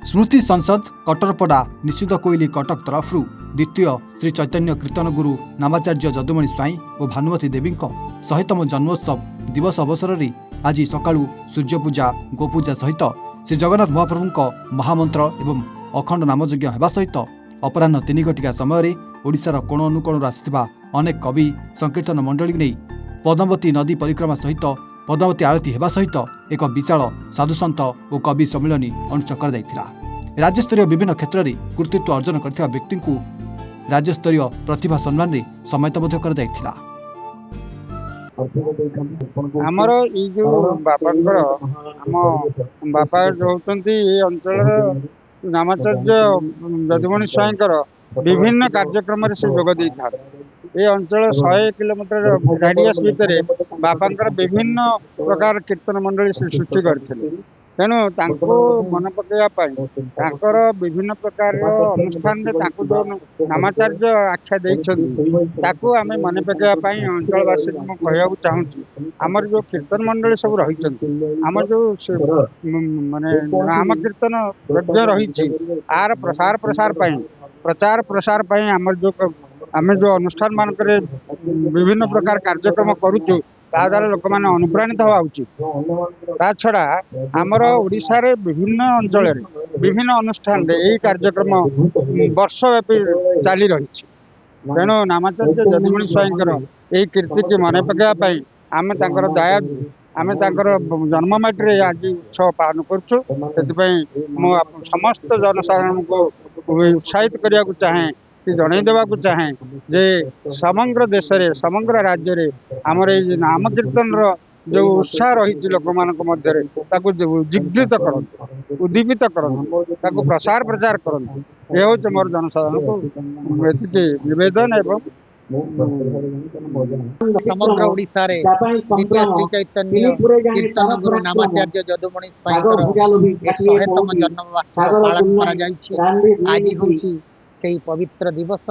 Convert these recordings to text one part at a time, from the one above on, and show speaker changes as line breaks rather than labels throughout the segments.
स्मृति संसद कटरपड़ा निश्चित कोइली कटक तरफ द्वितीय श्री चैतन्य कीर्तन गुरु नामाचार्य जदुमणि स्वाई और भानुमती देवी 100तम जन्मोत्सव दिवस अवसर में आज सकाळु सूर्यपूजा गोपूजा सहित श्री जगन्नाथ महाप्रभु महामंत्र एवं अखंड नामयज्ञ होगा सहित अपराह 3 घटिका समय ओडिशार कोण अनुकोण आसिथिबा अनेक कवि संकीर्तन मंडली नहीं पद्मावती नदी परिक्रमा सहित पद्मावती आरती होगा सहित एक विशाल साधुसंत और कवि सम्मिलन अनुष्ठित कर राज्यस्तरीय विभिन्न क्षेत्र में कृतित्व अर्जन कर व्यक्ति को राज्यस्तरीय प्रतिभा सम्मान में सम्मानित कर
आमर ये जो बापांकर आम बापा जो होती ये अंचल नामाचार्य जदुमणि स्वाईंकर विभिन्न कार्यक्रम से जोग दे था ये अंचल 100 किलोमीटर रेडियस भितर बापांकर विभिन्न प्रकार कीर्तन मंडली से सृष्टि करते तेणु मन पकड़ा विभिन्न प्रकार अनुष्ठान जो नामाचार्य आख्या देते आम मन पकड़ाई अंचलवासी को कहना चाहूँगी आमर जो कीर्तन मंडली सब रही आम जो माने नाम कीर्तन यज्ञ रही आर प्रसार प्रसार आमर जो आम जो अनुष्ठान मानक विभिन्न प्रकार कार्यक्रम करुचु द्वारा लोक मैंने अनुप्राणित हवा उचित ता छड़ा आमर ओडिशा रे विभिन्न अंचल विभिन्न अनुष्ठान यही कार्यक्रम वर्षव्यापी चली रही तेणु नामाचार्य जदुमणि स्वाईंकर यही कीर्ति की मन पकड़ाई आम दया आम जन्ममाटी आज उत्सव पालन करूँ समस्त जनसाधारण को उत्साहित करने को चाहे जन देवाक चाहे जे समग्र देश रे समग्र राज्य रे आमर ये नाम कीर्तन जो उत्साह रही लोक मान मध्य उज्जीवित कर उद्दीपित कर प्रसार प्रचार कर यह हूँ मोर जनसाधारण को निवेदन एवं
समग्र ओडिशा रे द्वितीय श्री चैतन्य कीर्तन गुरु नामाचार्य जदुमणि स्वाईंकर 100तम जन्मवार्षिक पालन करा जायछि आज होछि से पवित्र दिवस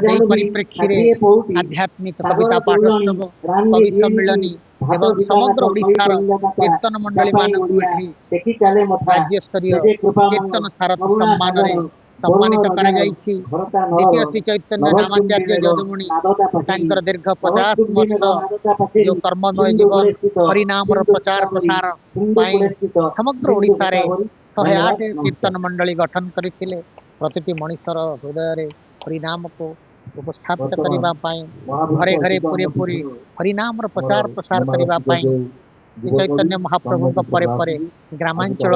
से परिप्रेक्षी आध्यात्मिक कविता पाठोत्सव कवि सम्मिलनी एवं समग्र ओडिशार कीर्तन मंडली मानक राज्य स्तरीय कीर्तन सारथी सम्मान रे सम्मानित करा जायछि द्वितीय श्री चैतन्य नामाचार्य जदुमणि तांकर दीर्घ 50 वर्ष जो कर्ममय जीवन हरिनाम प्रचार प्रसार समग्र ओडिशा रे 108 कीर्तन मंडली गठन करथिले प्रतिटी मनुष्यर हृदय हरिनाम को उपस्थापित करने घरे घरे पूरे पूरी हरिनाम प्रचार प्रसार करने श्री चैतन्य महाप्रभु परे ग्रामांचल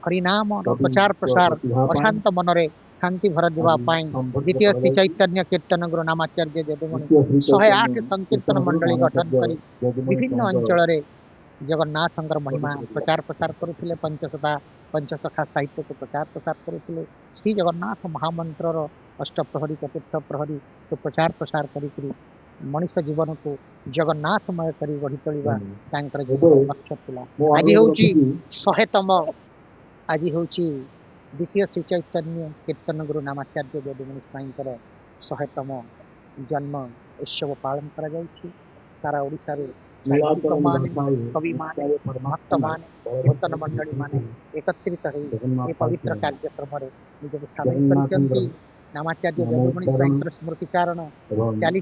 हरिनाम प्रचार प्रसार अशांत मनरे शांति भर देवाई द्वितीय श्री चैतन्य कीर्तन गुरु नामाचार्य जदुमणि 108 संकीर्तन मंडली गठन कर विभिन्न अंचल जगन्नाथ महिमा प्रचार प्रसार करुले पंचसखा साहित्य को प्रचार प्रसार करुले श्री जगन्नाथ महामंत्र अष्टप्रहरी चतुर्थ प्रहरी को प्रचार प्रसार करी मनुष्य जीवन को जगन्नाथमय कर गढ़ी तोलिबा तांकर जीवन लक्ष्य थिला आज होची 100तम आज होची द्वितीय श्री चैतन्य कीर्तन गुरु नामाचार्य जदुमणि स्वाईंकर 100तम जन्म उत्सव पालन करा जायछि सारा ओडिशा रे साहित्यिक माने कवि माने भक्त माने कीर्तन मंडली माने एकत्रित हो पवित्र कार्यक्रम निजक सामिल कर नामाचार्य जदुमणि स्वाईंकर स्मृतिचारण चली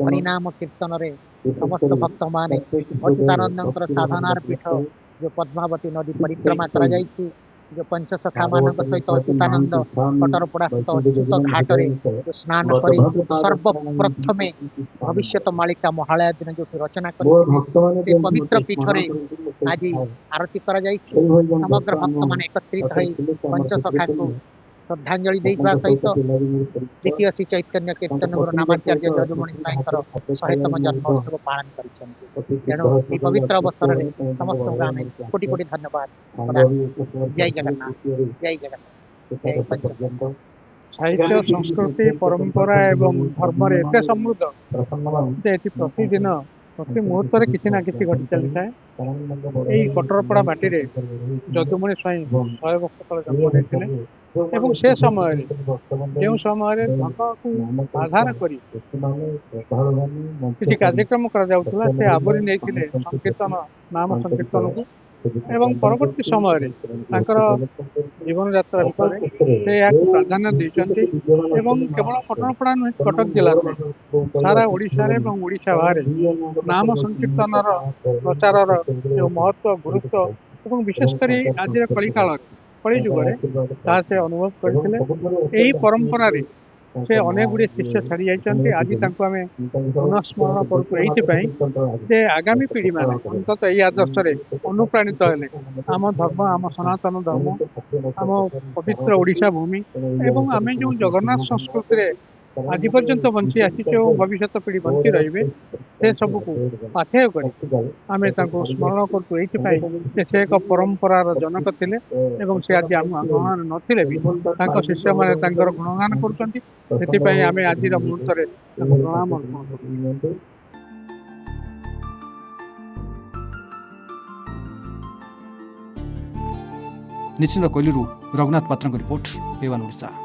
हरिनाम कीर्तन रे समस्त भक्त माने अच्युतानंद साधनार पीठ जो पद्मावती नदी परिक्रमा करा जायछि जो पंचसखा मान सहित अच्युतानंद कटरपड़ा स्थित अच्युत घाट जो स्नान कर सर्वप्रथम भविष्य मालिका महालया दिन जो रचना कर से पवित्र पीठरे आज आरती करा जायछि समग्र भक्त मान एकत्रित हो पंचसखा को श्रद्धांजलि देवा सहित द्वितीय श्री चैतन्य कीर्तन गुरु नामाचार्य जदुमणि स्वाईंकर 100तम जन्मोत्सव पालन करिसेंति तेणु ये पवित्र अवसर में समस्त ग्राम कोटि कोटि धन्यवाद जय जगन्नाथ जय जगन्नाथ जय पंचसखा
साहित्य संस्कृति परंपरा एवं धर्म एत समृद्ध प्रतिदिन प्रति मुहूर्त किसी ना किसी घटी चली था यही कटरपड़ा माटी जदुमणि स्वाई 100 वर्ष तले जन्म लेते एवं से समय जो समय धर्म को आधार करी किसी कार्यक्रम करा जाउथला से आवरी नहीं संकीर्तन नाम संकीर्तन को ଏବଂ ପରବର୍ତ୍ତୀ ସମୟରେ ତାଙ୍କର ଜୀବନଯାତ୍ରା ଭିତରେ ସେ ଏହାକୁ ପ୍ରାଧାନ୍ୟ ଦେଇଛନ୍ତି ଏବଂ କେବଳ କଟରପଡ଼ା ନୁହେଁ କଟକ ଜିଲ୍ଲା ନୁହେଁ ସାରା ଓଡ଼ିଶାରେ ଏବଂ ଓଡ଼ିଶା ବାହାରେ ନାମ ସଂକୀର୍ତ୍ତନର ପ୍ରଚାରର ଯେଉଁ ମହତ୍ତ୍ୱ ଗୁରୁତ୍ୱ ଏବଂ ବିଶେଷ କରି ଆଜିର କଳିକାଳରେ କଳି ଯୁଗରେ ତାହା ସେ ଅନୁଭବ କରିଥିଲେ। ଏହି ପରମ୍ପରାରେ ସେ ଅନେକ ଗୁଡ଼ିଏ ଶିଷ୍ୟ ଛାଡ଼ି ଯାଇଛନ୍ତି। ଆଜି ତାଙ୍କୁ ଆମେ ପୁନଃସ୍ମରଣ କରୁଛୁ ଏଇଥିପାଇଁ ଯେ ଆଗାମୀ ପିଢ଼ିମାନେ ଅନ୍ତତଃ ଏହି ଆଦର୍ଶରେ ଅନୁପ୍ରାଣିତ ହେଲେ ଆମ ଧର୍ମ ଆମ ସନାତନ ଧର୍ମ ଆମ ପବିତ୍ର ଓଡ଼ିଶା ଭୂମି ଏବଂ ଆମେ ଯେଉଁ ଜଗନ୍ନାଥ ସଂସ୍କୃତିରେ ଆଜି ପର୍ଯ୍ୟନ୍ତ ବଞ୍ଚି ଆସିଛୁ ଏବଂ ଭବିଷ୍ୟତ ପିଢ଼ି ବଞ୍ଚି ରହିବେ ସେ ସବୁକୁ ପାଥେୟ କରି ଆମେ ତାଙ୍କୁ ସ୍ମରଣ କରୁଛୁ ଏଇଥିପାଇଁ ଯେ ସେ ଏକ ପରମ୍ପରାର ଜନକ ଥିଲେ ଏବଂ ସେ ଆଜି ଆମ ଗହଣରେ ନଥିଲେ ବି ତାଙ୍କ ଶିଷ୍ୟମାନେ ତାଙ୍କର ଗୁଣଗାନ କରୁଛନ୍ତି। ସେଥିପାଇଁ ଆମେ ଆଜିର ମୁହୂର୍ତ୍ତରେ ତାଙ୍କୁ ପ୍ରଣାମ ଅର୍ପଣ କରୁଛୁ।
ନିଶ୍ଚିନ୍ତ କୋଇଲିରୁ ରଘୁନାଥ ପାତ୍ରଙ୍କ ରିପୋର୍ଟ A1 ଓଡ଼ିଶା।